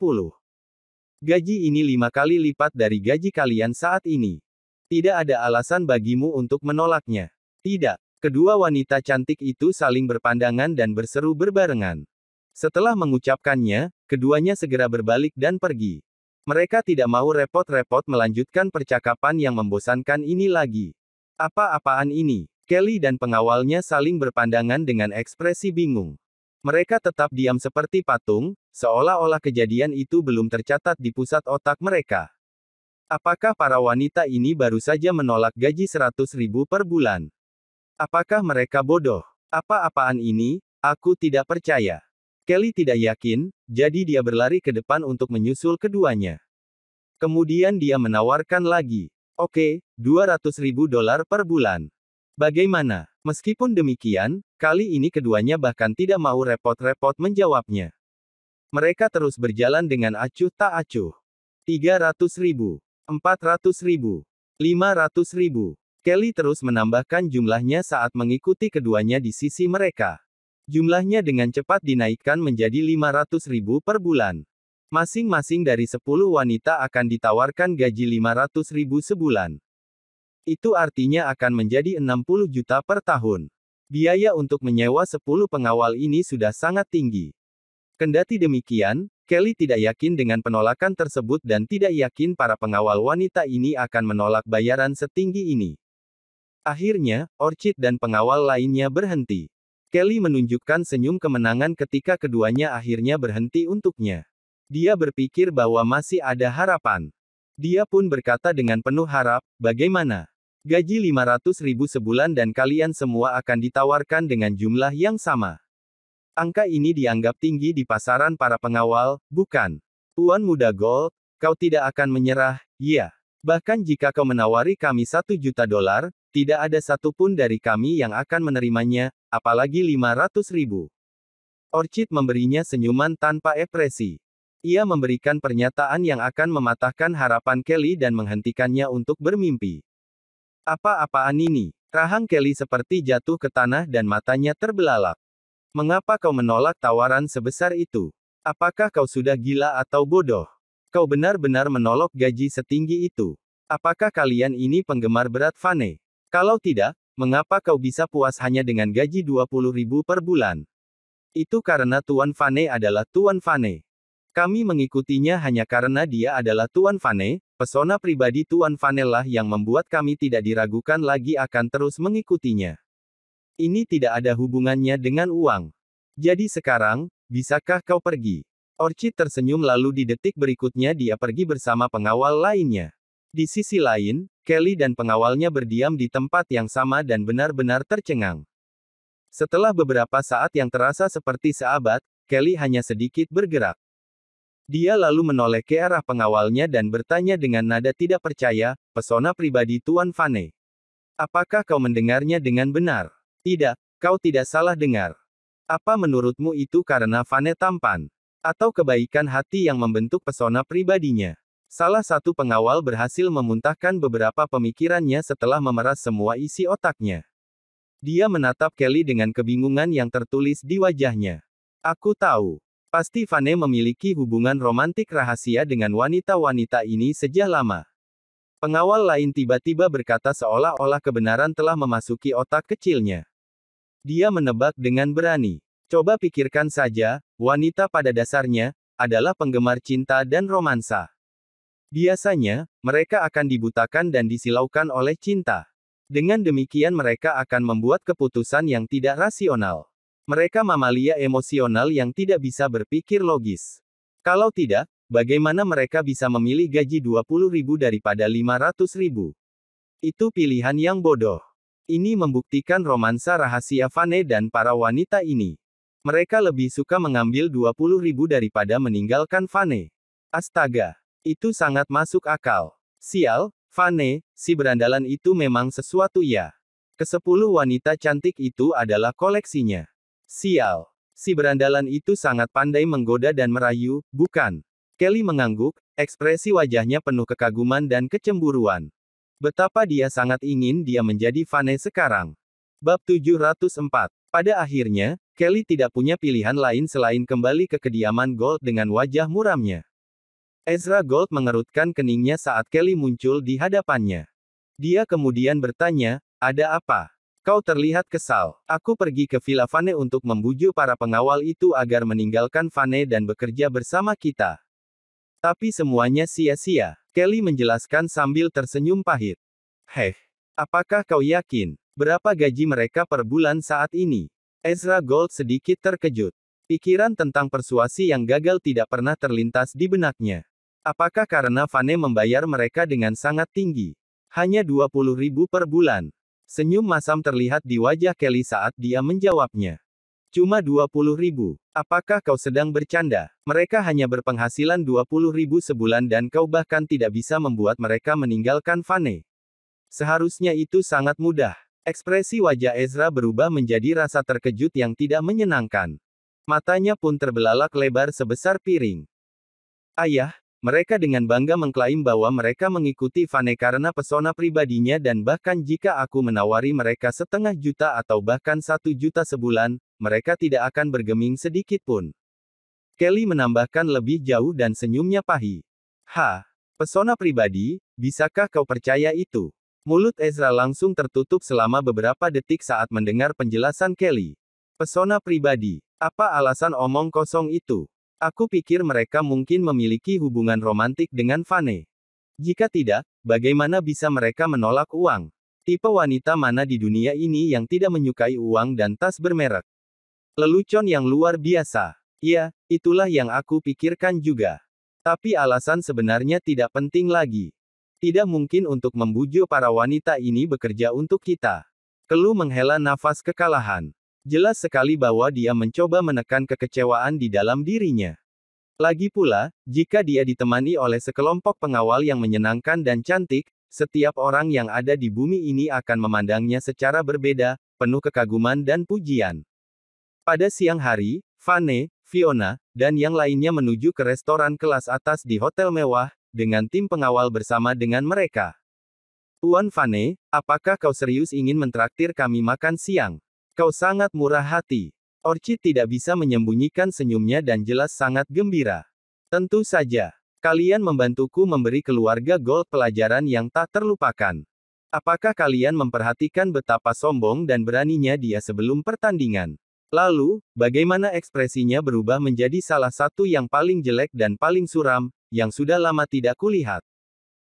Gaji ini 5 kali lipat dari gaji kalian saat ini. Tidak ada alasan bagimu untuk menolaknya. Tidak. Kedua wanita cantik itu saling berpandangan dan berseru berbarengan. Setelah mengucapkannya, keduanya segera berbalik dan pergi. Mereka tidak mau repot-repot melanjutkan percakapan yang membosankan ini lagi. Apa-apaan ini? Kelly dan pengawalnya saling berpandangan dengan ekspresi bingung. Mereka tetap diam seperti patung, seolah-olah kejadian itu belum tercatat di pusat otak mereka. Apakah para wanita ini baru saja menolak gaji 100.000 per bulan? Apakah mereka bodoh? Apa-apaan ini? Aku tidak percaya. Kelly tidak yakin, jadi dia berlari ke depan untuk menyusul keduanya. Kemudian dia menawarkan lagi. Oke, $200.000 per bulan. Bagaimana? Meskipun demikian, kali ini keduanya bahkan tidak mau repot-repot menjawabnya. Mereka terus berjalan dengan acuh tak acuh. 300.000, 400.000, 500.000. Kelly terus menambahkan jumlahnya saat mengikuti keduanya di sisi mereka. Jumlahnya dengan cepat dinaikkan menjadi 500.000 per bulan. Masing-masing dari 10 wanita akan ditawarkan gaji 500.000 sebulan. Itu artinya akan menjadi 60 juta per tahun. Biaya untuk menyewa 10 pengawal ini sudah sangat tinggi. Kendati demikian, Kelly tidak yakin dengan penolakan tersebut dan tidak yakin para pengawal wanita ini akan menolak bayaran setinggi ini. Akhirnya, Orchid dan pengawal lainnya berhenti. Kelly menunjukkan senyum kemenangan ketika keduanya akhirnya berhenti untuknya. Dia berpikir bahwa masih ada harapan. Dia pun berkata dengan penuh harap, bagaimana? Gaji 500.000 sebulan dan kalian semua akan ditawarkan dengan jumlah yang sama. Angka ini dianggap tinggi di pasaran para pengawal, bukan? Tuan Muda Gold, kau tidak akan menyerah, ya. Bahkan jika kau menawari kami $1 juta, tidak ada satupun dari kami yang akan menerimanya, apalagi 500.000. Orchid memberinya senyuman tanpa ekspresi. Ia memberikan pernyataan yang akan mematahkan harapan Kelly dan menghentikannya untuk bermimpi. Apa-apaan ini? Rahang Kelly seperti jatuh ke tanah dan matanya terbelalak. Mengapa kau menolak tawaran sebesar itu? Apakah kau sudah gila atau bodoh? Kau benar-benar menolak gaji setinggi itu. Apakah kalian ini penggemar berat Fane? Kalau tidak, mengapa kau bisa puas hanya dengan gaji 20.000 per bulan? Itu karena Tuan Fane adalah Tuan Fane. Kami mengikutinya hanya karena dia adalah Tuan Fane, pesona pribadi Tuan Fane lah yang membuat kami tidak diragukan lagi akan terus mengikutinya. Ini tidak ada hubungannya dengan uang. Jadi sekarang, bisakah kau pergi? Orchid tersenyum lalu di detik berikutnya dia pergi bersama pengawal lainnya. Di sisi lain, Kelly dan pengawalnya berdiam di tempat yang sama dan benar-benar tercengang. Setelah beberapa saat yang terasa seperti seabad, Kelly hanya sedikit bergerak. Dia lalu menoleh ke arah pengawalnya dan bertanya dengan nada tidak percaya, pesona pribadi Tuan Fane. Apakah kau mendengarnya dengan benar? Tidak, kau tidak salah dengar. Apa menurutmu itu karena Fane tampan? Atau kebaikan hati yang membentuk pesona pribadinya? Salah satu pengawal berhasil memuntahkan beberapa pemikirannya setelah memeras semua isi otaknya. Dia menatap Kelly dengan kebingungan yang tertulis di wajahnya. Aku tahu. Pasti Fane memiliki hubungan romantik rahasia dengan wanita-wanita ini sejak lama. Pengawal lain tiba-tiba berkata seolah-olah kebenaran telah memasuki otak kecilnya. Dia menebak dengan berani. Coba pikirkan saja, wanita pada dasarnya adalah penggemar cinta dan romansa. Biasanya, mereka akan dibutakan dan disilaukan oleh cinta. Dengan demikian mereka akan membuat keputusan yang tidak rasional. Mereka mamalia emosional yang tidak bisa berpikir logis. Kalau tidak, bagaimana mereka bisa memilih gaji 20.000 daripada 500.000? Itu pilihan yang bodoh. Ini membuktikan romansa rahasia Vane dan para wanita ini. Mereka lebih suka mengambil 20.000 daripada meninggalkan Vane. Astaga, itu sangat masuk akal. Sial, Vane, si berandalan itu memang sesuatu ya. Ke-10 wanita cantik itu adalah koleksinya. Sial, si berandalan itu sangat pandai menggoda dan merayu, bukan? Kelly mengangguk, ekspresi wajahnya penuh kekaguman dan kecemburuan. Betapa dia sangat ingin dia menjadi Vane sekarang. Bab 704. Pada akhirnya, Kelly tidak punya pilihan lain selain kembali ke kediaman Gold dengan wajah muramnya. Ezra Gold mengerutkan keningnya saat Kelly muncul di hadapannya. Dia kemudian bertanya, "Ada apa? Kau terlihat kesal." "Aku pergi ke Villa Vane untuk membujuk para pengawal itu agar meninggalkan Vane dan bekerja bersama kita. Tapi semuanya sia-sia," Kelly menjelaskan sambil tersenyum pahit. "Heh, apakah kau yakin? Berapa gaji mereka per bulan saat ini?" Ezra Gold sedikit terkejut. Pikiran tentang persuasi yang gagal tidak pernah terlintas di benaknya. Apakah karena Vane membayar mereka dengan sangat tinggi? Hanya 20.000 per bulan. Senyum masam terlihat di wajah Kelly saat dia menjawabnya. "Cuma 20.000. Apakah kau sedang bercanda? Mereka hanya berpenghasilan 20.000 sebulan dan kau bahkan tidak bisa membuat mereka meninggalkan Vane. Seharusnya itu sangat mudah." Ekspresi wajah Ezra berubah menjadi rasa terkejut yang tidak menyenangkan. Matanya pun terbelalak lebar sebesar piring. "Ayah, mereka dengan bangga mengklaim bahwa mereka mengikuti Vane karena pesona pribadinya dan bahkan jika aku menawari mereka 1,5 juta atau bahkan 1 juta sebulan, mereka tidak akan bergeming sedikit pun." Kelly menambahkan lebih jauh dan senyumnya pahit. Pesona pribadi, bisakah kau percaya itu?" Mulut Ezra langsung tertutup selama beberapa detik saat mendengar penjelasan Kelly. "Pesona pribadi? Apa alasan omong kosong itu? Aku pikir mereka mungkin memiliki hubungan romantik dengan Vane. Jika tidak, bagaimana bisa mereka menolak uang? Tipe wanita mana di dunia ini yang tidak menyukai uang dan tas bermerek? Lelucon yang luar biasa. Ya, itulah yang aku pikirkan juga. Tapi alasan sebenarnya tidak penting lagi. Tidak mungkin untuk membujuk para wanita ini bekerja untuk kita." Kelu menghela nafas kekalahan. Jelas sekali bahwa dia mencoba menekan kekecewaan di dalam dirinya. Lagi pula, jika dia ditemani oleh sekelompok pengawal yang menyenangkan dan cantik, setiap orang yang ada di bumi ini akan memandangnya secara berbeda, penuh kekaguman dan pujian. Pada siang hari, Vane, Fiona, dan yang lainnya menuju ke restoran kelas atas di hotel mewah, dengan tim pengawal bersama dengan mereka. "Tuan Vane, apakah kau serius ingin mentraktir kami makan siang? Kau sangat murah hati." Orchid tidak bisa menyembunyikan senyumnya dan jelas sangat gembira. "Tentu saja. Kalian membantuku memberi keluarga Gold pelajaran yang tak terlupakan. Apakah kalian memperhatikan betapa sombong dan beraninya dia sebelum pertandingan? Lalu, bagaimana ekspresinya berubah menjadi salah satu yang paling jelek dan paling suram, yang sudah lama tidak kulihat.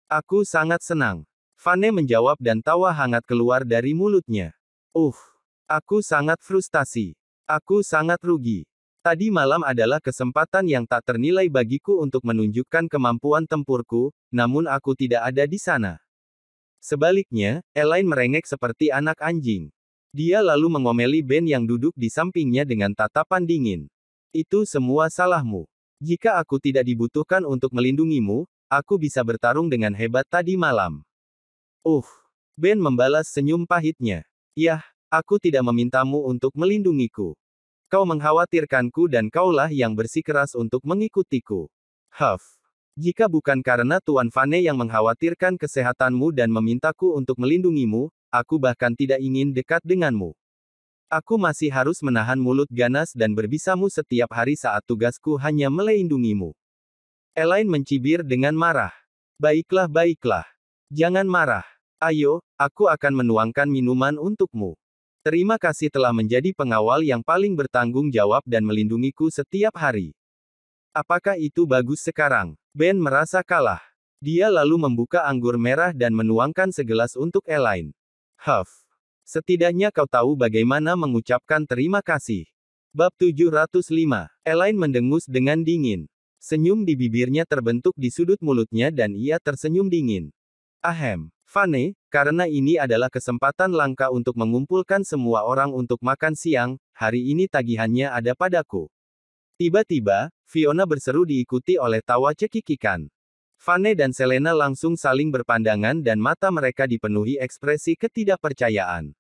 Aku sangat senang." Vane menjawab dan tawa hangat keluar dari mulutnya. Aku sangat frustasi. Aku sangat rugi. Tadi malam adalah kesempatan yang tak ternilai bagiku untuk menunjukkan kemampuan tempurku, namun aku tidak ada di sana. Sebaliknya, Elaine merengek seperti anak anjing. Dia lalu mengomeli Ben yang duduk di sampingnya dengan tatapan dingin. "Itu semua salahmu. Jika aku tidak dibutuhkan untuk melindungimu, aku bisa bertarung dengan hebat tadi malam." Ben membalas senyum pahitnya. "Yah, aku tidak memintamu untuk melindungiku. Kau mengkhawatirkanku dan kaulah yang bersikeras untuk mengikutiku. Jika bukan karena Tuan Vane yang mengkhawatirkan kesehatanmu dan memintaku untuk melindungimu, aku bahkan tidak ingin dekat denganmu. Aku masih harus menahan mulut ganas dan berbisamu setiap hari saat tugasku hanya melindungimu." Elaine mencibir dengan marah. "Baiklah, baiklah. Jangan marah. Ayo, aku akan menuangkan minuman untukmu. Terima kasih telah menjadi pengawal yang paling bertanggung jawab dan melindungiku setiap hari." "Apakah itu bagus sekarang?" Ben merasa kalah. Dia lalu membuka anggur merah dan menuangkan segelas untuk Elaine. "Setidaknya kau tahu bagaimana mengucapkan terima kasih." Bab 705. Elaine mendengus dengan dingin. Senyum di bibirnya terbentuk di sudut mulutnya dan ia tersenyum dingin. Ahem, Vane, karena ini adalah kesempatan langka untuk mengumpulkan semua orang untuk makan siang, hari ini tagihannya ada padaku. Tiba-tiba, Fiona berseru diikuti oleh tawa cekikikan. Vane dan Selena langsung saling berpandangan dan mata mereka dipenuhi ekspresi ketidakpercayaan.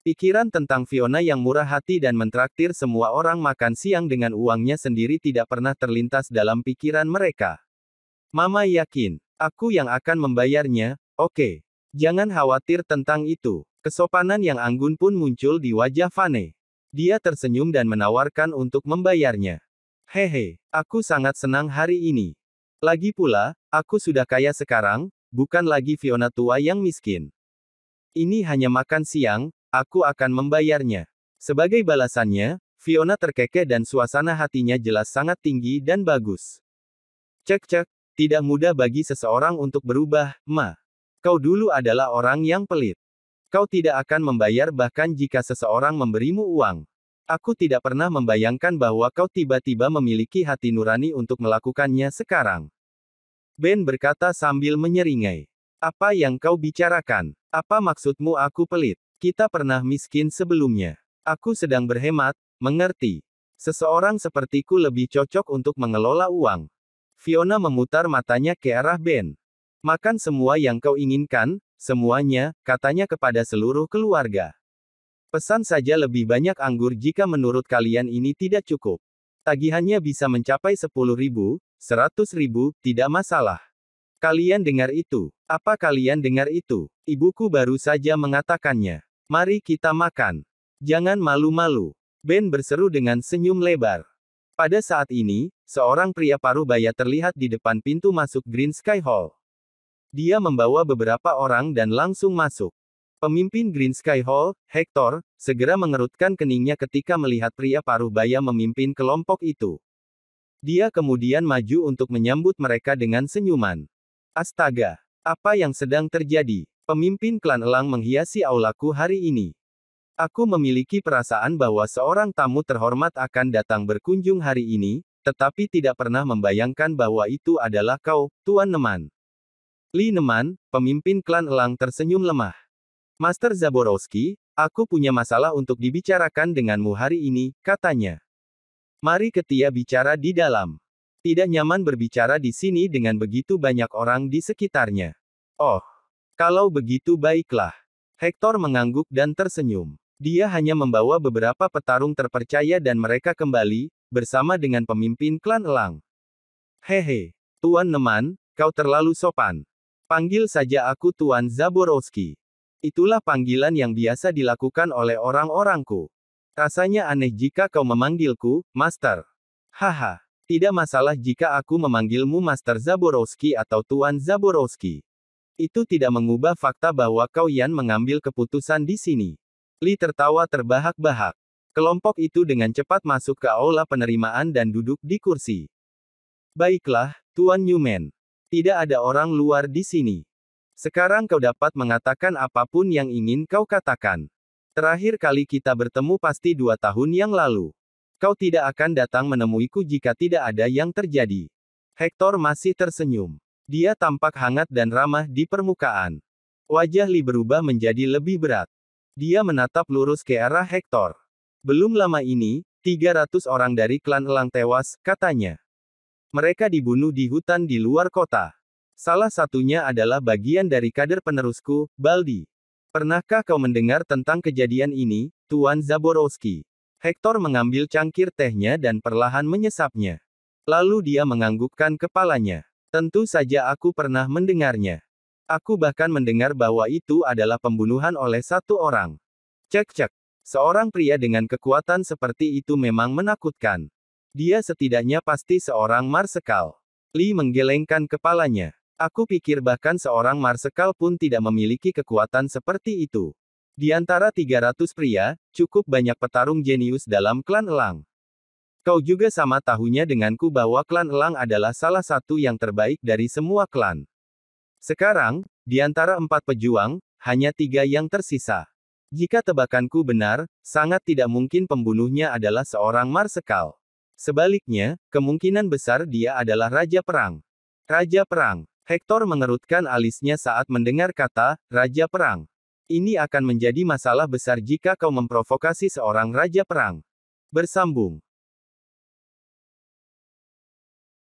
Pikiran tentang Fiona yang murah hati dan mentraktir semua orang makan siang dengan uangnya sendiri tidak pernah terlintas dalam pikiran mereka. Mama yakin, aku yang akan membayarnya, oke. Jangan khawatir tentang itu. Kesopanan yang anggun pun muncul di wajah Vane. Dia tersenyum dan menawarkan untuk membayarnya. Hehe, aku sangat senang hari ini. Lagi pula, aku sudah kaya sekarang, bukan lagi Fiona tua yang miskin. Ini hanya makan siang, aku akan membayarnya. Sebagai balasannya, Fiona terkekeh dan suasana hatinya jelas sangat tinggi dan bagus. Cek, tidak mudah bagi seseorang untuk berubah, Ma. Kau dulu adalah orang yang pelit. Kau tidak akan membayar bahkan jika seseorang memberimu uang. Aku tidak pernah membayangkan bahwa kau tiba-tiba memiliki hati nurani untuk melakukannya sekarang. Ben berkata sambil menyeringai. Apa yang kau bicarakan? Apa maksudmu aku pelit? Kita pernah miskin sebelumnya. Aku sedang berhemat, mengerti. Seseorang sepertiku lebih cocok untuk mengelola uang. Fiona memutar matanya ke arah Ben. Makan semua yang kau inginkan, semuanya, katanya kepada seluruh keluarga. Pesan saja lebih banyak anggur jika menurut kalian ini tidak cukup. Tagihannya bisa mencapai 10.000, 100.000, tidak masalah. Kalian dengar itu? Apa kalian dengar itu? Ibuku baru saja mengatakannya. Mari kita makan. Jangan malu-malu. Ben berseru dengan senyum lebar. Pada saat ini, seorang pria paruh baya terlihat di depan pintu masuk Green Sky Hall. Dia membawa beberapa orang dan langsung masuk. Pemimpin Green Sky Hall, Hector, segera mengerutkan keningnya ketika melihat pria paruh baya memimpin kelompok itu. Dia kemudian maju untuk menyambut mereka dengan senyuman. Astaga, apa yang sedang terjadi? Pemimpin klan elang menghiasi aulaku hari ini. Aku memiliki perasaan bahwa seorang tamu terhormat akan datang berkunjung hari ini, tetapi tidak pernah membayangkan bahwa itu adalah kau, Tuan Neman. Li Neman, pemimpin klan elang tersenyum lemah. Master Zaborowski, aku punya masalah untuk dibicarakan denganmu hari ini, katanya. Mari Ketia bicara di dalam. Tidak nyaman berbicara di sini dengan begitu banyak orang di sekitarnya. Oh, kalau begitu baiklah. Hector mengangguk dan tersenyum. Dia hanya membawa beberapa petarung terpercaya dan mereka kembali, bersama dengan pemimpin klan elang. Hehe, Tuan Neman, kau terlalu sopan. Panggil saja aku Tuan Zaborowski. Itulah panggilan yang biasa dilakukan oleh orang-orangku. Rasanya aneh jika kau memanggilku, Master. Haha, tidak masalah jika aku memanggilmu Master Zaborowski atau Tuan Zaborowski. Itu tidak mengubah fakta bahwa kau yang mengambil keputusan di sini. Li tertawa terbahak-bahak. Kelompok itu dengan cepat masuk ke aula penerimaan dan duduk di kursi. Baiklah, Tuan Newman. Tidak ada orang luar di sini. Sekarang kau dapat mengatakan apapun yang ingin kau katakan. Terakhir kali kita bertemu pasti 2 tahun yang lalu. Kau tidak akan datang menemuiku jika tidak ada yang terjadi. Hector masih tersenyum. Dia tampak hangat dan ramah di permukaan. Wajah Li berubah menjadi lebih berat. Dia menatap lurus ke arah Hector. Belum lama ini, 300 orang dari klan elang tewas, katanya. Mereka dibunuh di hutan di luar kota. Salah satunya adalah bagian dari kader penerusku, Baldi. Pernahkah kau mendengar tentang kejadian ini, Tuan Zaborowski? Hector mengambil cangkir tehnya dan perlahan menyesapnya. Lalu dia menganggukkan kepalanya. Tentu saja aku pernah mendengarnya. Aku bahkan mendengar bahwa itu adalah pembunuhan oleh 1 orang. Cek. Seorang pria dengan kekuatan seperti itu memang menakutkan. Dia setidaknya pasti seorang marsekal. Li menggelengkan kepalanya. Aku pikir bahkan seorang marsekal pun tidak memiliki kekuatan seperti itu. Di antara 300 pria, cukup banyak petarung jenius dalam klan elang. Kau juga sama tahunya denganku bahwa klan elang adalah salah satu yang terbaik dari semua klan. Sekarang, di antara 4 pejuang, hanya 3 yang tersisa. Jika tebakanku benar, sangat tidak mungkin pembunuhnya adalah seorang marsekal. Sebaliknya, kemungkinan besar dia adalah Raja Perang. Raja Perang. Hector mengerutkan alisnya saat mendengar kata, Raja Perang. Ini akan menjadi masalah besar jika kau memprovokasi seorang Raja Perang. Bersambung.